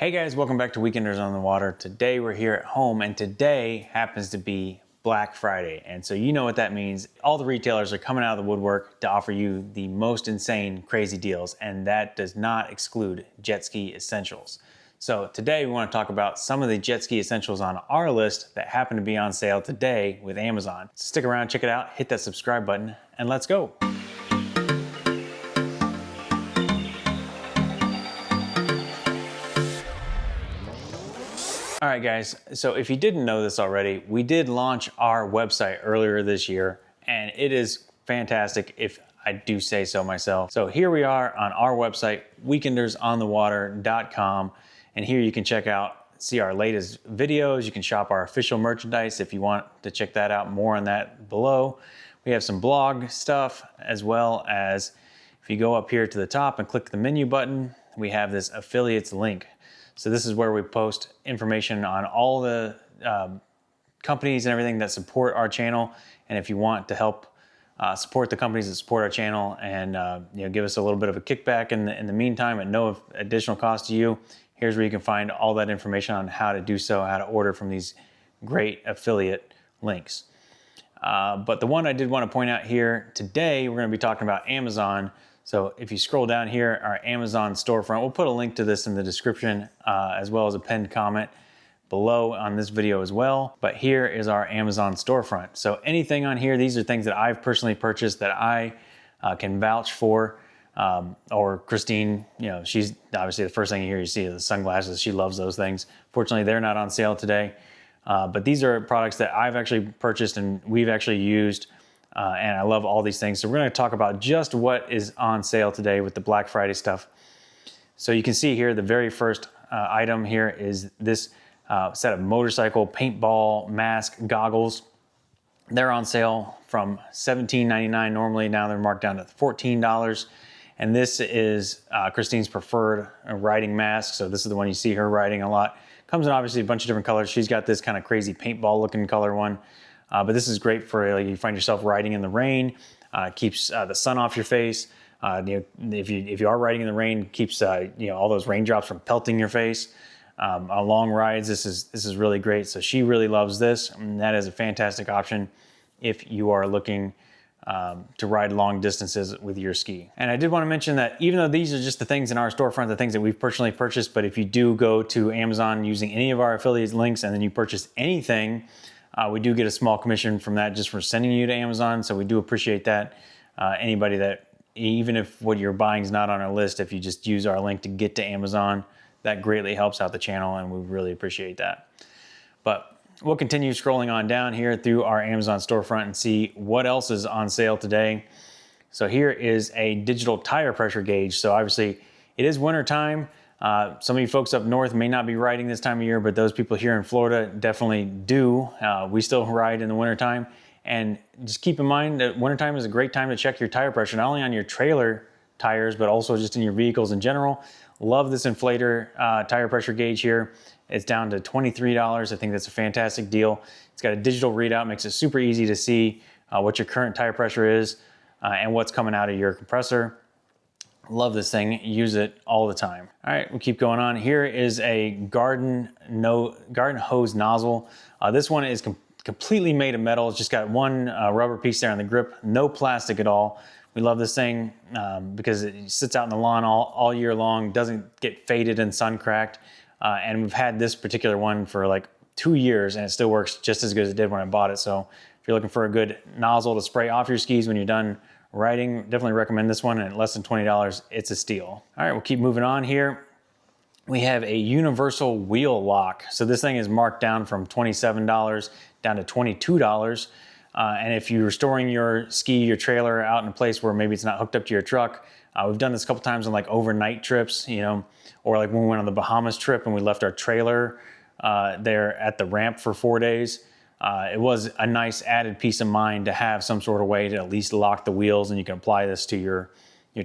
Hey guys, welcome back to Weekenders on the Water. Today we're here at home, and today happens to be Black Friday. And so you know what that means. All the retailers are coming out of the woodwork to offer you the most insane, crazy deals, and that does not exclude jet ski essentials. So today we want to talk about some of the jet ski essentials on our list that happen to be on sale today with Amazon. So stick around, check it out, hit that subscribe button, and let's go. All right guys, so if you didn't know this already, we did launch our website earlier this year, and it is fantastic if I do say so myself. So here we are on our website, weekendersonthewater.com, and here you can see our latest videos. You can shop our official merchandise if you want to check that out. More on that below. We have some blog stuff, as well as if you go up here to the top and click the menu button, we have this affiliates link. So this is where we post information on all the companies and everything that support our channel. And if you want to help support the companies that support our channel and give us a little bit of a kickback in the meantime at no additional cost to you, here's where you can find all that information on how to do so, how to order from these great affiliate links. But the one I did want to point out here today, we're going to be talking about Amazon. So if you scroll down here, our Amazon storefront, we'll put a link to this in the description as well as a pinned comment below on this video as well. But here is our Amazon storefront. So anything on here, these are things that I've personally purchased that I can vouch for. Or Christine, she's obviously the first thing you see is the sunglasses. She loves those things. Fortunately, they're not on sale today. But these are products that I've actually purchased and we've actually used. And I love all these things. So we're going to talk about just what is on sale today with the Black Friday stuff. So you can see here, the very first item here is this set of motorcycle paintball mask goggles. They're on sale from $17.99 normally. Now they're marked down to $14. And this is Christine's preferred riding mask. So this is the one you see her riding a lot. Comes in obviously a bunch of different colors. She's got this kind of crazy paintball looking color one. But this is great for you find yourself riding in the rain, keeps the sun off your face. If you are riding in the rain, keeps all those raindrops from pelting your face. On long rides, this is really great. So she really loves this, and that is a fantastic option if you are looking to ride long distances with your ski. And I did want to mention that even though these are just the things in our storefront, the things that we've personally purchased, but if you do go to Amazon using any of our affiliate links and then you purchase anything, we do get a small commission from that just for sending you to Amazon. So we do appreciate that. Anybody that, even if what you're buying is not on our list, if you just use our link to get to Amazon, that greatly helps out the channel and we really appreciate that. But we'll continue scrolling on down here through our Amazon storefront and see what else is on sale today. So here is a digital tire pressure gauge. So obviously it is winter time. Some of you folks up north may not be riding this time of year, but those people here in Florida definitely do. We still ride in the wintertime. And just keep in mind that wintertime is a great time to check your tire pressure, not only on your trailer tires, but also just in your vehicles in general. Love this inflator tire pressure gauge here. It's down to $23. I think that's a fantastic deal. It's got a digital readout, makes it super easy to see what your current tire pressure is and what's coming out of your compressor. Love this thing, use it all the time. All right, we'll keep going on. Here is a garden hose nozzle. This one is completely made of metal. It's just got one rubber piece there on the grip, no plastic at all. We love this thing because it sits out in the lawn all year long, doesn't get faded and sun cracked. And we've had this particular one for like 2 years and it still works just as good as it did when I bought it. So if you're looking for a good nozzle to spray off your skis when you're done riding, definitely recommend this one, and at less than $20, it's a steal. All right, we'll keep moving on here. We have a universal wheel lock. So this thing is marked down from $27 down to $22. And if you're storing your ski, your trailer out in a place where maybe it's not hooked up to your truck, we've done this a couple times on like overnight trips, or like when we went on the Bahamas trip and we left our trailer there at the ramp for 4 days. It was a nice added peace of mind to have some sort of way to at least lock the wheels, and you can apply this to your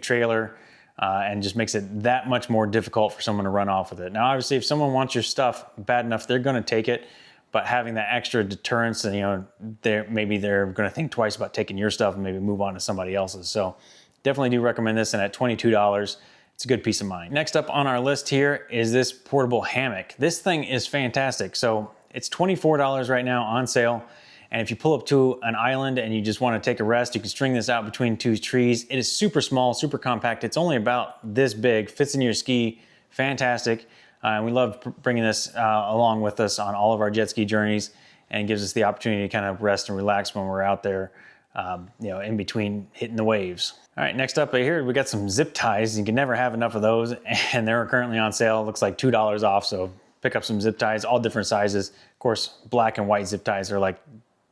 trailer and just makes it that much more difficult for someone to run off with it. Now, obviously, if someone wants your stuff bad enough, they're going to take it, but having that extra deterrence, and maybe they're going to think twice about taking your stuff and maybe move on to somebody else's. So definitely do recommend this, and at $22, it's a good peace of mind. Next up on our list here is this portable hammock. This thing is fantastic. So it's $24 right now on sale. And if you pull up to an island and you just want to take a rest, you can string this out between two trees. It is super small, super compact. It's only about this big, fits in your ski, fantastic. And we love bringing this along with us on all of our jet ski journeys, and gives us the opportunity to kind of rest and relax when we're out there, in between hitting the waves. All right, next up here, we got some zip ties. You can never have enough of those, and they're currently on sale. It looks like $2 off, so pick up some zip ties, all different sizes. Of course, black and white zip ties are like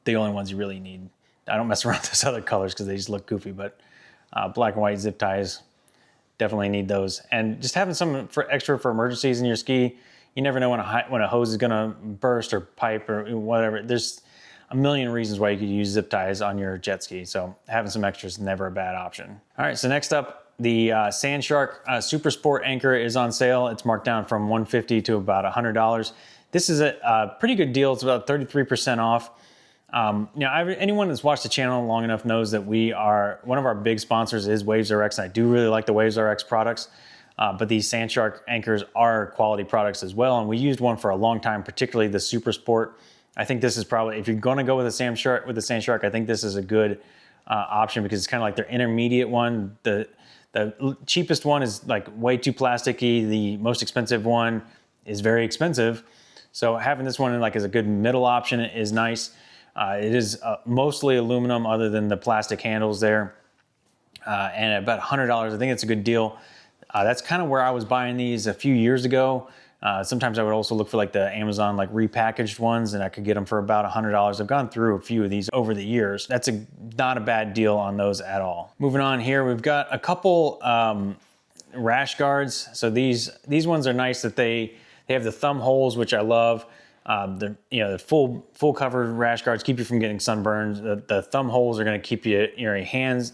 the only ones you really need. I don't mess around with those other colors because they just look goofy, but black and white zip ties, definitely need those. And just having some extra for emergencies in your ski. You never know when a hose is gonna burst or pipe or whatever. There's a million reasons why you could use zip ties on your jet ski. So having some extras is never a bad option. All right, so next up, the Sandshark Super Sport anchor is on sale. It's marked down from $150 to about $100. This is a pretty good deal. It's about 33% off. Anyone that's watched the channel long enough knows that one of our big sponsors is Waves RX, and I do really like the Waves RX products. But these Sandshark anchors are quality products as well, and we used one for a long time, particularly the Super Sport. I think this is probably, if you're going to go with a Sandshark, I think this is a good option because it's kind of like their intermediate one. The cheapest one is like way too plasticky. The most expensive one is very expensive. So having this one as a good middle option is nice. It is mostly aluminum other than the plastic handles there. And at about $100, I think it's a good deal. That's kind of where I was buying these a few years ago. Sometimes I would also look for the Amazon repackaged ones, and I could get them for about $100. I've gone through a few of these over the years. That's not a bad deal on those at all. Moving on here, we've got a couple rash guards. So these ones are nice that they have the thumb holes, which I love. The full cover rash guards keep you from getting sunburned. The thumb holes are going to keep the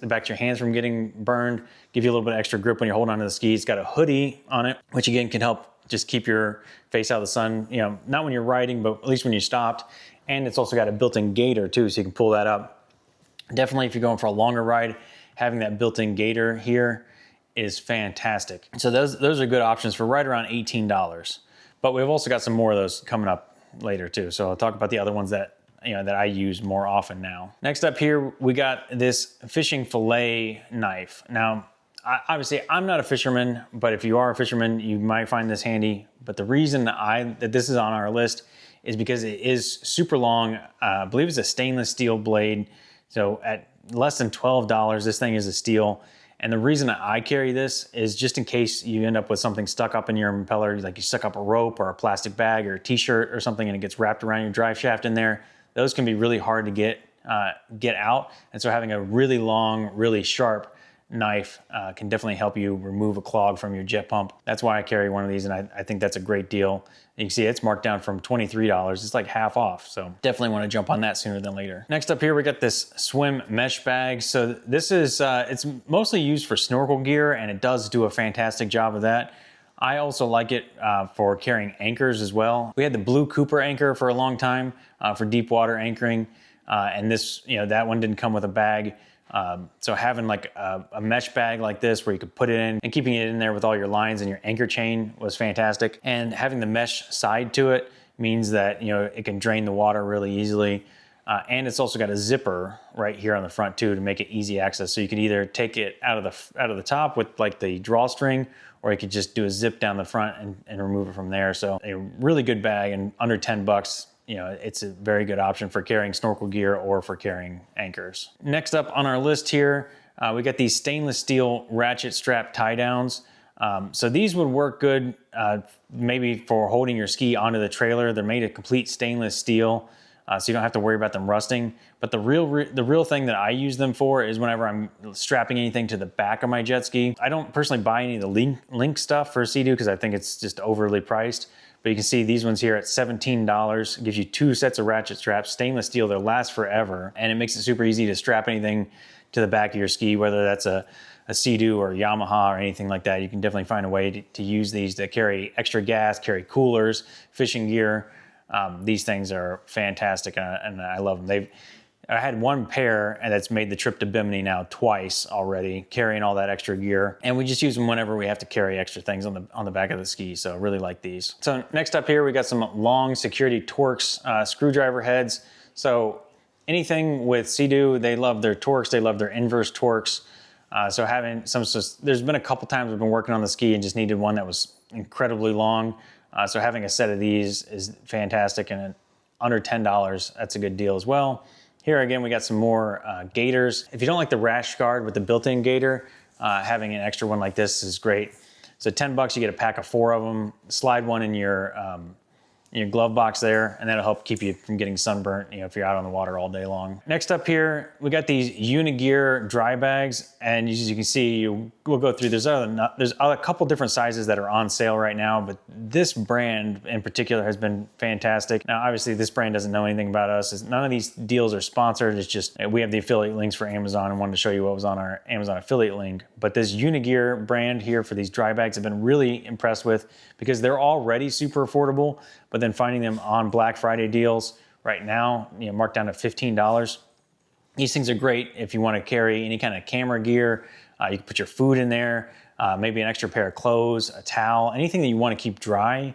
back of your hands from getting burned, give you a little bit of extra grip when you're holding onto the skis. It's got a hoodie on it, which again can help just keep your face out of the sun, not when you're riding, but at least when you stopped. And it's also got a built-in gaiter too, so you can pull that up. Definitely if you're going for a longer ride, having that built-in gaiter here is fantastic. So those are good options for right around $18. But we've also got some more of those coming up later too. So I'll talk about the other ones that I use more often now. Next up here, we got this fishing fillet knife. Now, obviously I'm not a fisherman, but if you are a fisherman, you might find this handy. But the reason that this is on our list is because it is super long. I believe it's a stainless steel blade. So at less than $12, this thing is a steal. And the reason I carry this is just in case you end up with something stuck up in your impeller, like you stuck up a rope or a plastic bag or a t-shirt or something and it gets wrapped around your drive shaft in there. Those can be really hard to get out. And so having a really long, really sharp knife can definitely help you remove a clog from your jet pump. That's why I carry one of these, and I think that's a great deal. You can see it's marked down from $23. It's like half off, so definitely want to jump on that sooner than later. Next up here, we got this swim mesh bag. So this is, it's mostly used for snorkel gear, and it does do a fantastic job of that. I also like it for carrying anchors as well. We had the Blue Cooper anchor for a long time for deep water anchoring, and this, that one didn't come with a bag. So having a mesh bag like this where you could put it in and keeping it in there with all your lines and your anchor chain was fantastic. And having the mesh side to it means that, it can drain the water really easily. And it's also got a zipper right here on the front too to make it easy access. So you can either take it out of the top with the drawstring, or you could just do a zip down the front and remove it from there. So a really good bag, and under 10 bucks. It's a very good option for carrying snorkel gear or for carrying anchors. Next up on our list here, we got these stainless steel ratchet strap tie downs. So these would work good maybe for holding your ski onto the trailer. They're made of complete stainless steel, so you don't have to worry about them rusting. But the real thing that I use them for is whenever I'm strapping anything to the back of my jet ski. I don't personally buy any of the link stuff for Sea-Doo because I think it's just overly priced. But you can see these ones here at $17. It gives you 2 sets of ratchet straps, stainless steel. They'll last forever, and it makes it super easy to strap anything to the back of your ski, whether that's a Sea-Doo or Yamaha or anything like that. You can definitely find a way to use these to carry extra gas, carry coolers, fishing gear. These things are fantastic, and I love them. I had one pair and that's made the trip to Bimini now twice already, carrying all that extra gear. And we just use them whenever we have to carry extra things on the back of the ski. So really like these. So next up here, we got some long security Torx screwdriver heads. So anything with Sea-Doo, they love their Torx, they love their inverse Torx. So having some, there's been a couple times I've been working on the ski and just needed one that was incredibly long. So having a set of these is fantastic, and under $10, that's a good deal as well. Here again, we got some more gaiters. If you don't like the rash guard with the built-in gaiter, having an extra one like this is great. So 10 bucks, you get a pack of 4 of them. Slide one in your glove box there, and that'll help keep you from getting sunburnt, if you're out on the water all day long. Next up here, we got these Unigear dry bags, and as you can see, we'll go through, there's a couple different sizes that are on sale right now, but this brand in particular has been fantastic. Now, obviously this brand doesn't know anything about us. None of these deals are sponsored. It's just, we have the affiliate links for Amazon and wanted to show you what was on our Amazon affiliate link. But this Unigear brand here for these dry bags I've been really impressed with, because they're already super affordable, but then finding them on Black Friday deals right now, marked down to $15. These things are great if you want to carry any kind of camera gear. You can put your food in there, maybe an extra pair of clothes, a towel, anything that you want to keep dry.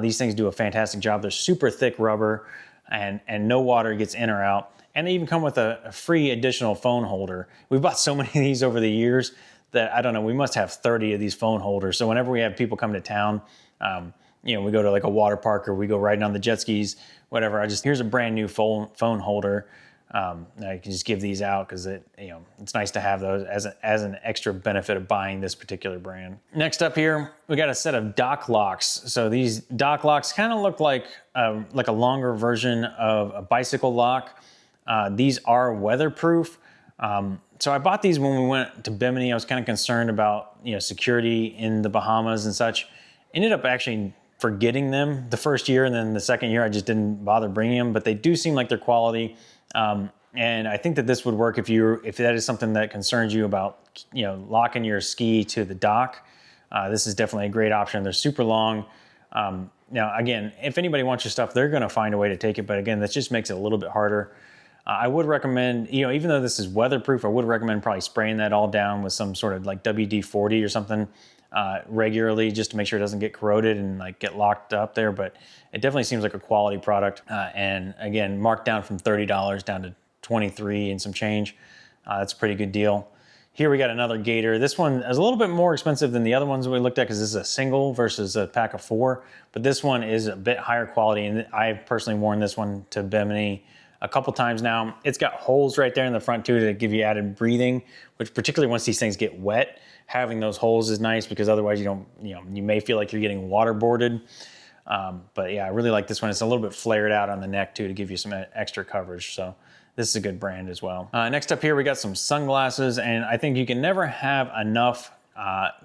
These things do a fantastic job. They're super thick rubber, and no water gets in or out. And they even come with a free additional phone holder. We've bought so many of these over the years that, I don't know, we must have 30 of these phone holders. So whenever we have people come to town, we go to like a water park, or we go riding on the jet skis, whatever. Here's a brand new phone holder. I can just give these out because it's nice to have those as an extra benefit of buying this particular brand. Next up here, we got a set of dock locks. So these dock locks kind of look like a longer version of a bicycle lock. These are weatherproof. So I bought these when we went to Bimini. I was kind of concerned about security in the Bahamas and such. Ended up actually forgetting them the first year, and then the second year I just didn't bother bringing them, but they do seem like they're quality. And I think that this would work if that is something that concerns you about, locking your ski to the dock. This is definitely a great option. They're super long. Now, again, if anybody wants your stuff, they're going to find a way to take it. But again, that just makes it a little bit harder. I would recommend, even though this is weatherproof, I would recommend probably spraying that all down with some sort of like WD-40 or something regularly, just to make sure it doesn't get corroded and like get locked up there. But it definitely seems like a quality product. And again, marked down from $30 down to $23 and some change. That's a pretty good deal. Here we got another gaiter. This one is a little bit more expensive than the other ones we looked at because this is a single versus a pack of 4. But this one is a bit higher quality, and I've personally worn this one to Bimini a couple times now. It's got holes right there in the front too to give you added breathing, which particularly once these things get wet, having those holes is nice, because otherwise you may feel like you're getting waterboarded. But yeah, I really like this one. It's a little bit flared out on the neck too to give you some extra coverage. So this is a good brand as well. Next up here, we got some sunglasses, and I think you can never have enough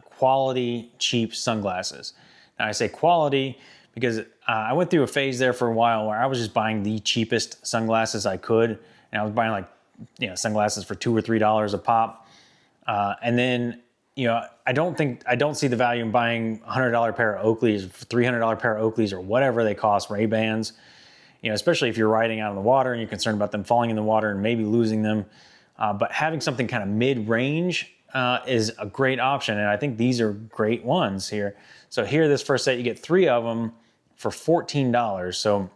quality, cheap sunglasses. Now I say quality because I went through a phase there for a while where I was just buying the cheapest sunglasses I could, and I was buying like sunglasses for $2 or $3 a pop, and then I don't see the value in buying $100 pair of Oakleys, $300 pair of Oakleys, or whatever they cost, Ray-Bans. Especially if you're riding out in the water and you're concerned about them falling in the water and maybe losing them. But having something kind of mid-range is a great option, and I think these are great ones here. So here, this first set, you get 3 of them for $14. So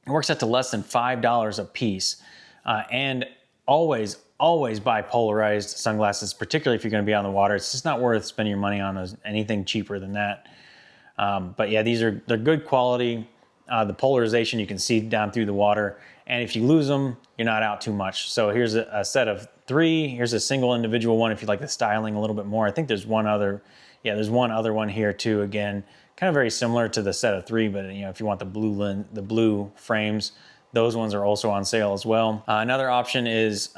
it works out to less than $5 a piece. And always buy polarized sunglasses, particularly if you're going to be on the water. It's just not worth spending your money on anything cheaper than that. But yeah, they're good quality. The polarization, you can see down through the water. And if you lose them, you're not out too much. So here's a set of 3. Here's a single individual one if you like the styling a little bit more. I think there's one other. Yeah, there's one other one here too. Again, kind of very similar to the set of 3, but if you want the blue frames, those ones are also on sale as well. Another option is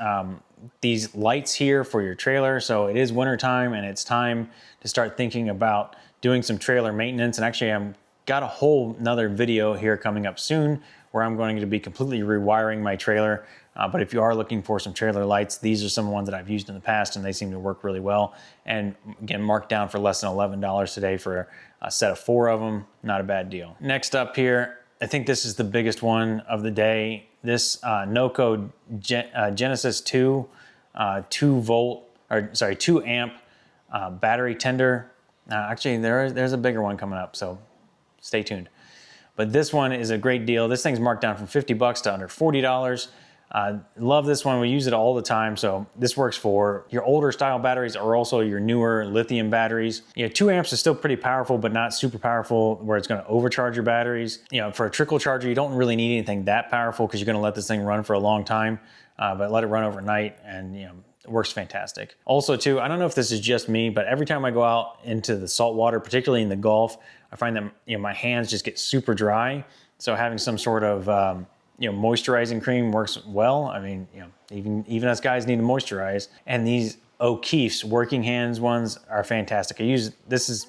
these lights here for your trailer. So it is wintertime, and it's time to start thinking about doing some trailer maintenance. And actually, I'm got a whole another video here coming up soon where I'm going to be completely rewiring my trailer. But if you are looking for some trailer lights, these are some ones that I've used in the past, and they seem to work really well. And again, marked down for less than $11 today for a set of 4 of them. Not a bad deal. Next up here, I think this is the biggest one of the day. This Noco Genesis 2 2 amp battery tender. Actually, there's a bigger one coming up, so stay tuned. But this one is a great deal. This thing's marked down from 50 bucks to under $40. Love this one. We use it all the time. So this works for your older style batteries or also your newer lithium batteries. 2 amps is still pretty powerful, but not super powerful where it's going to overcharge your batteries. For a trickle charger, you don't really need anything that powerful because you're going to let this thing run for a long time, but let it run overnight and it works fantastic. Also too, I don't know if this is just me, but every time I go out into the salt water, particularly in the Gulf, I find that my hands just get super dry. So having some sort of moisturizing cream works well. I mean, even us guys need to moisturize. And these O'Keeffe's working hands ones are fantastic. I use this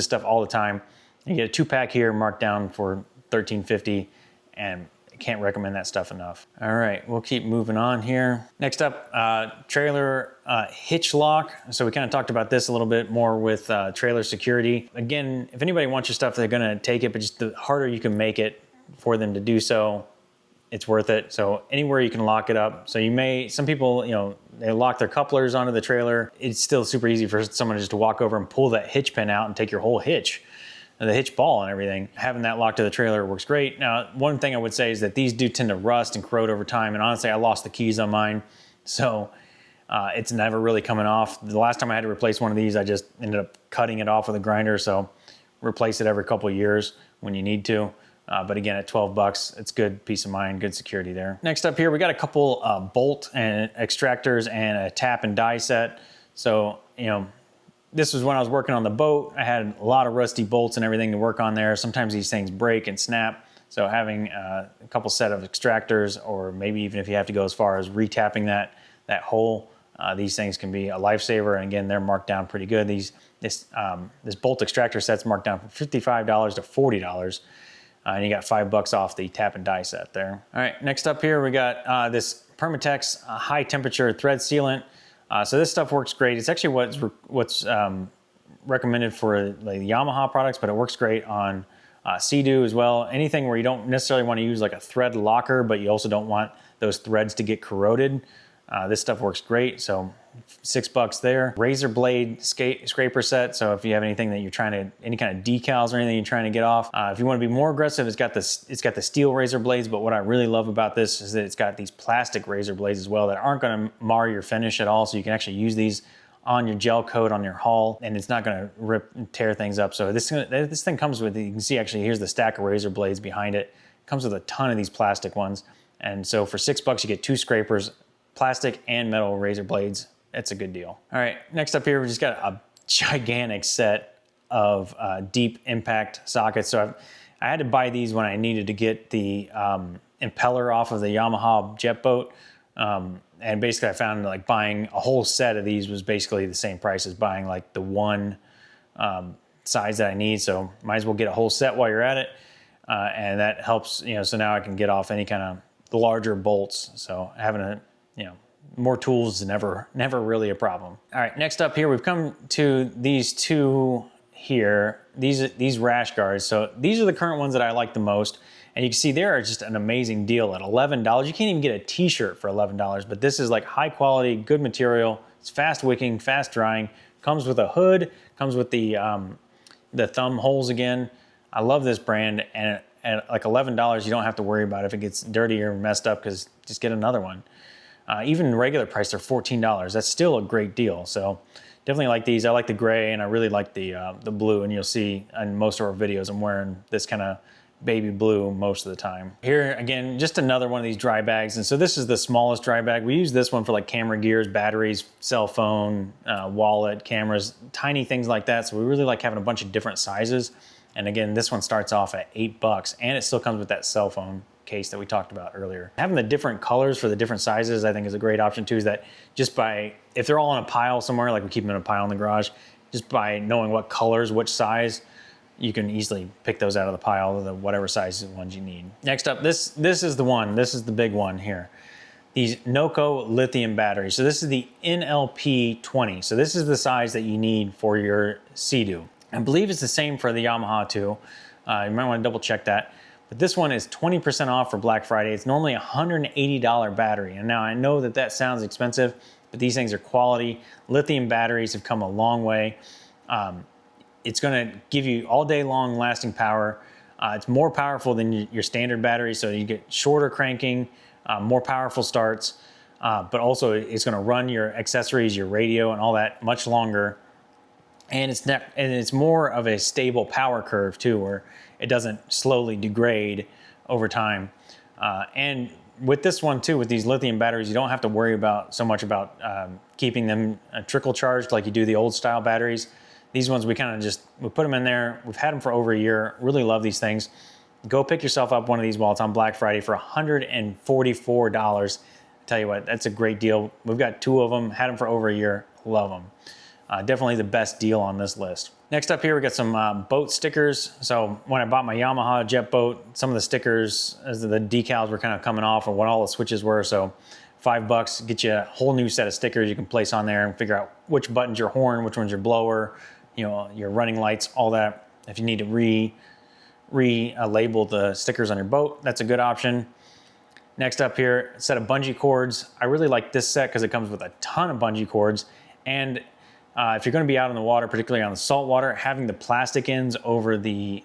stuff all the time. You get a 2-pack here marked down for $13.50, and can't recommend that stuff enough. All right, we'll keep moving on here. Next up, trailer hitch lock. So we kind of talked about this a little bit more with trailer security. Again, if anybody wants your stuff, they're gonna take it, but just the harder you can make it for them to do so, it's worth it. So anywhere you can lock it up. So some people, they lock their couplers onto the trailer. It's still super easy for someone just to walk over and pull that hitch pin out and take your whole hitch, the hitch ball and everything. Having that locked to the trailer works great. Now, one thing I would say is that these do tend to rust and corrode over time. And honestly, I lost the keys on mine. So it's never really coming off. The last time I had to replace one of these, I just ended up cutting it off with a grinder. So replace it every couple of years when you need to. But again, at 12 bucks, it's good peace of mind, good security there. Next up here, we got a couple bolt and extractors and a tap and die set. So, this was when I was working on the boat. I had a lot of rusty bolts and everything to work on there. Sometimes these things break and snap. So having a couple set of extractors, or maybe even if you have to go as far as retapping that hole, these things can be a lifesaver. And again, they're marked down pretty good. This bolt extractor set's marked down from $55 to $40. And you got $5 off the tap and die set there. All right, next up here, we got this Permatex high temperature thread sealant. So this stuff works great. It's actually what's recommended for the Yamaha products, but it works great on Sea-Doo as well. Anything where you don't necessarily want to use like a thread locker, but you also don't want those threads to get corroded. This stuff works great. So $6 there. Razor blade scraper set. So if you have anything that you're trying to, any kind of decals or anything you're trying to get off. If you want to be more aggressive, it's got the steel razor blades. But what I really love about this is that it's got these plastic razor blades as well that aren't going to mar your finish at all. So you can actually use these on your gel coat on your hull, and it's not going to rip and tear things up. So this thing comes with, you can see actually here's the stack of razor blades behind it. It comes with a ton of these plastic ones. And so for $6, you get 2 scrapers, plastic and metal razor blades. It's a good deal. All right, next up here, we just got a gigantic set of deep impact sockets. So I had to buy these when I needed to get the impeller off of the Yamaha jet boat. And basically I found like buying a whole set of these was basically the same price as buying like the one size that I need. So might as well get a whole set while you're at it. And that helps, so now I can get off any kind of the larger bolts. So having more tools is never really a problem. All right, next up here, we've come to these two here, these rash guards. So these are the current ones that I like the most. And you can see they are just an amazing deal at $11. You can't even get a t-shirt for $11, but this is like high quality, good material. It's fast wicking, fast drying, comes with a hood, comes with the thumb holes again. I love this brand, and at like $11, you don't have to worry about if it gets dirty or messed up, because just get another one. Even regular price, they're $14. That's still a great deal. So definitely like these. I like the gray, and I really like the blue. And you'll see in most of our videos, I'm wearing this kind of baby blue most of the time. Here again, just another one of these dry bags. And so this is the smallest dry bag. We use this one for like camera gears, batteries, cell phone, wallet, cameras, tiny things like that. So we really like having a bunch of different sizes. And again, this one starts off at $8, and it still comes with that cell phone case that we talked about earlier. Having the different colors for the different sizes, I think, is a great option too. Is that just by, if they're all in a pile somewhere, like we keep them in a pile in the garage, just by knowing what colors, which size, you can easily pick those out of the pile, the whatever size ones you need. Next up, this is the one. This is the big one here. These Noco lithium batteries. So this is the NLP20. So this is the size that you need for your Sea-Doo. I believe it's the same for the Yamaha too. You might want to double check that. But this one is 20% off for Black Friday. It's normally a $180 battery. And now I know that that sounds expensive, but these things are quality. Lithium batteries have come a long way. It's gonna give you all day long lasting power. It's more powerful than your standard battery, so you get shorter cranking, more powerful starts, but also it's gonna run your accessories, your radio and all that much longer. And it's more of a stable power curve too, where it doesn't slowly degrade over time. And with this one too, with these lithium batteries, you don't have to worry about so much about keeping them trickle charged like you do the old style batteries. These ones we kind of we put them in there. We've had them for over a year. Really love these things. Go pick yourself up one of these while it's on Black Friday for $144. Tell you what, that's a great deal. We've got 2 of them, had them for over a year. Love them. Definitely the best deal on this list. Next up here, we got some boat stickers. So when I bought my Yamaha jet boat, some of the stickers, as the decals were kind of coming off of what all the switches were. So $5, get you a whole new set of stickers you can place on there and figure out which button's your horn, which one's your blower, you know, your running lights, all that. If you need to label the stickers on your boat, that's a good option. Next up here, a set of bungee cords. I really like this set because it comes with a ton of bungee cords. And if you're going to be out in the water, particularly on the salt water, having the plastic ends over the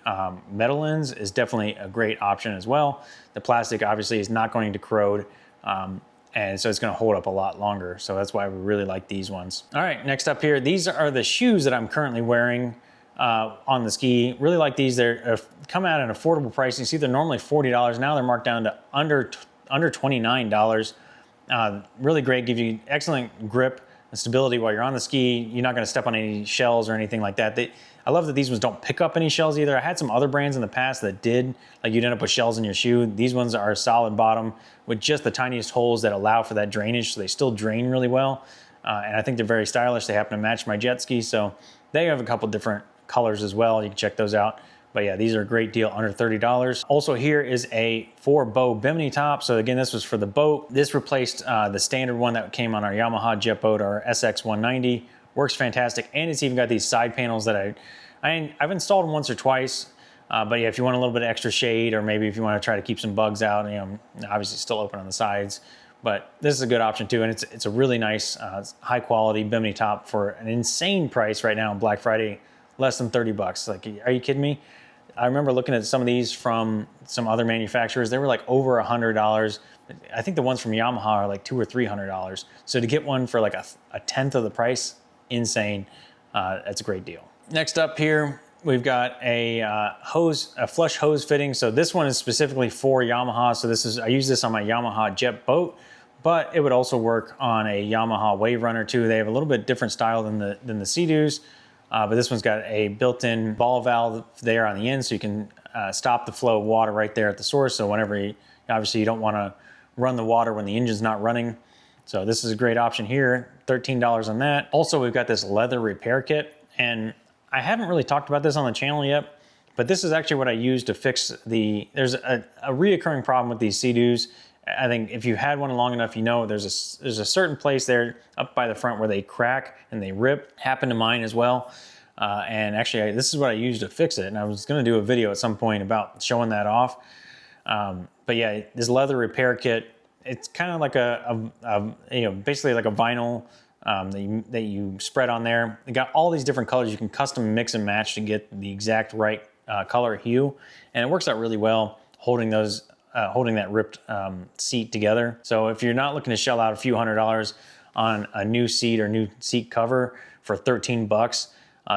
metal ends is definitely a great option as well. The plastic obviously is not going to corrode, and so it's going to hold up a lot longer. So that's why we really like these ones. All right, next up here, these are the shoes that I'm currently wearing on the ski. Really like these. They're come at an affordable price. You see they're normally $40. Now they're marked down to under $29. Really great, give you excellent grip and stability while you're on the ski. You're not gonna step on any shells or anything like that. I love that these ones don't pick up any shells either. I had some other brands in the past that did, like you'd end up with shells in your shoe. These ones are solid bottom with just the tiniest holes that allow for that drainage, so they still drain really well. And I think they're very stylish. They happen to match my jet ski, so they have a couple different colors as well. You can check those out. But yeah, these are a great deal, under $30. Also here is a 4-bow bimini top. So again, this was for the boat. This replaced the standard one that came on our Yamaha jet boat, our SX190. Works fantastic. And it's even got these side panels that I've installed them once or twice. But yeah, if you want a little bit of extra shade, or maybe if you want to try to keep some bugs out, you know, obviously still open on the sides. But this is a good option too. And it's a really nice, high quality bimini top for an insane price right now on Black Friday, less than $30. Like, are you kidding me? I remember looking at some of these from some other manufacturers. They were like over $100. I think the ones from Yamaha are like $200 or $300. So to get one for like a tenth of the price, insane. That's a great deal. Next up here, we've got a flush hose fitting. So this one is specifically for Yamaha. So I use this on my Yamaha jet boat, but it would also work on a Yamaha Wave Runner too. They have a little bit different style than the Sea-Doos. But this one's got a built-in ball valve there on the end, so you can stop the flow of water right there at the source. So whenever obviously you don't want to run the water when the engine's not running. So this is a great option here, $13 on that. Also, we've got this leather repair kit, and I haven't really talked about this on the channel yet, but this is actually what I use to fix there's a reoccurring problem with these Sea-Doos. I think if you've had one long enough, you know there's a certain place there up by the front where they crack and they rip. Happened to mine as well. And actually, this is what I used to fix it. And I was going to do a video at some point about showing that off. But yeah, this leather repair kit, it's kind of like basically like a vinyl that you spread on there. It got all these different colors. You can custom mix and match to get the exact right color hue. And it works out really well holding that ripped seat together. So if you're not looking to shell out a few $100s on a new seat or new seat cover for $13,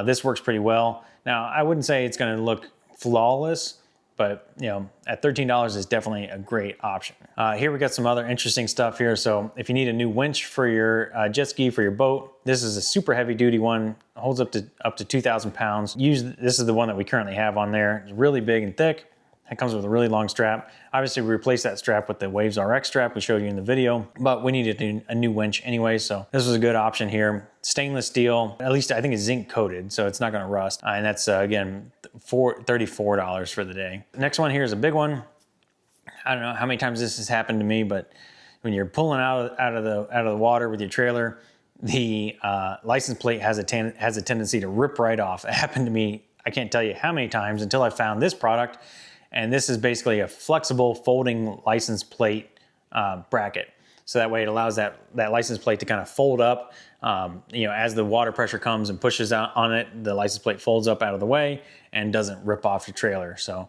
this works pretty well. Now, I wouldn't say it's gonna look flawless, but you know, at $13 is definitely a great option. Here we got some other interesting stuff here. So if you need a new winch for your jet ski, for your boat, this is a super heavy duty one, holds up to 2,000 pounds. This is the one that we currently have on there. It's really big and thick. It comes with a really long strap. Obviously, we replaced that strap with the Waves RX strap we showed you in the video, but we needed a new winch anyway, so this was a good option here. Stainless steel, at least I think it's zinc coated, so it's not gonna rust. And that's, again, $34 for the day. Next one here is a big one. I don't know how many times this has happened to me, but when you're pulling out of the water with your trailer, the license plate has a tendency to rip right off. It happened to me, I can't tell you how many times until I found this product. And this is basically a flexible folding license plate bracket. So that way it allows that license plate to kind of fold up. You know, as the water pressure comes and pushes out on it, the license plate folds up out of the way and doesn't rip off your trailer. So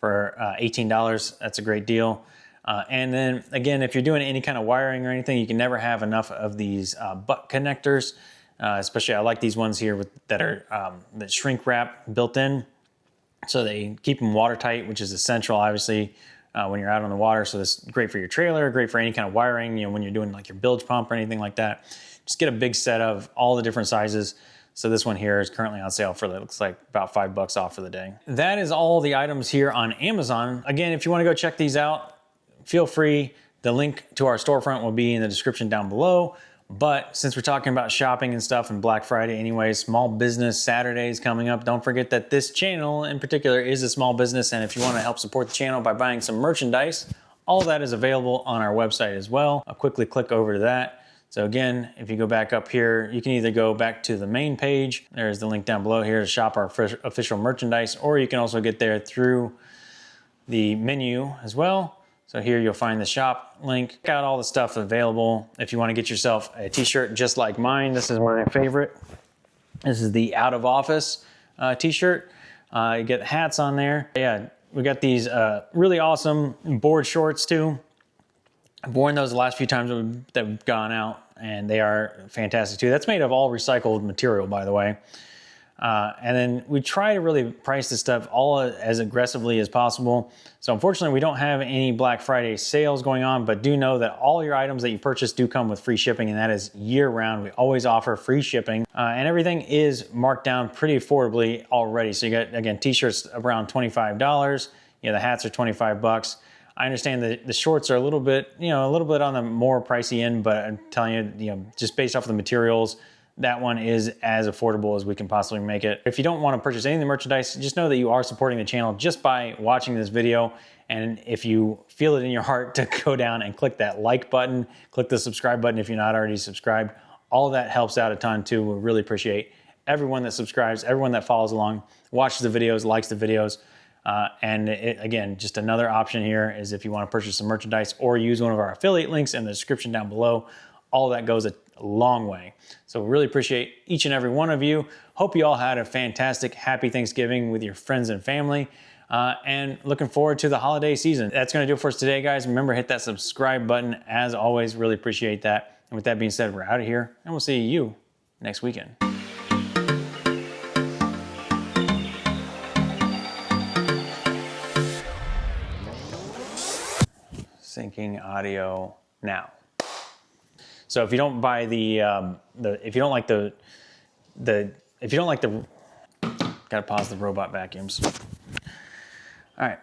for $18, that's a great deal. And then again, if you're doing any kind of wiring or anything, you can never have enough of these butt connectors. Especially I like these ones here that are that shrink wrap built in. So they keep them watertight, which is essential, obviously, when you're out on the water. So this is great for your trailer, great for any kind of wiring, you know, when you're doing like your bilge pump or anything like that. Just get a big set of all the different sizes. So this one here is currently on sale for, it looks like about $5 off for the day. That is all the items here on Amazon. Again, if you want to go check these out, feel free. The link to our storefront will be in the description down below. But since we're talking about shopping and stuff and Black Friday anyway, Small Business Saturday is coming up. Don't forget that this channel in particular is a small business. And if you want to help support the channel by buying some merchandise, all of that is available on our website as well. I'll quickly click over to that. So again, if you go back up here, you can either go back to the main page. There's the link down below here to shop our official merchandise, or you can also get there through the menu as well. So here you'll find the shop link. Check out all the stuff available. If you want to get yourself a t-shirt just like mine, this is my favorite. This is the Out of Office t-shirt. You get hats on there. Yeah, we got these really awesome board shorts too. I've worn those the last few times that we've gone out, and they are fantastic too. That's made of all recycled material, by the way. And then we try to really price this stuff all as aggressively as possible. So unfortunately, we don't have any Black Friday sales going on, but do know that all your items that you purchase do come with free shipping, and that is year round. We always offer free shipping, and everything is marked down pretty affordably already. So you got, again, t-shirts around $25. You know, the hats are $25. I understand that the shorts are a little bit on the more pricey end, but I'm telling you, just based off of the materials, that one is as affordable as we can possibly make it. If you don't want to purchase any of the merchandise, just know that you are supporting the channel just by watching this video. And if you feel it in your heart to go down and click that like button, click the subscribe button if you're not already subscribed, all of that helps out a ton too. We really appreciate everyone that subscribes, everyone that follows along, watches the videos, likes the videos. Again, just another option here is if you want to purchase some merchandise or use one of our affiliate links in the description down below. All that goes a long way. So really appreciate each and every one of you. Hope you all had a fantastic, happy Thanksgiving with your friends and family, and looking forward to the holiday season. That's going to do it for us today, guys. Remember, hit that subscribe button. As always, really appreciate that. And with that being said, we're out of here, and we'll see you next weekend. Syncing audio now. So if you don't buy if you don't like the, gotta pause the robot vacuums. All right.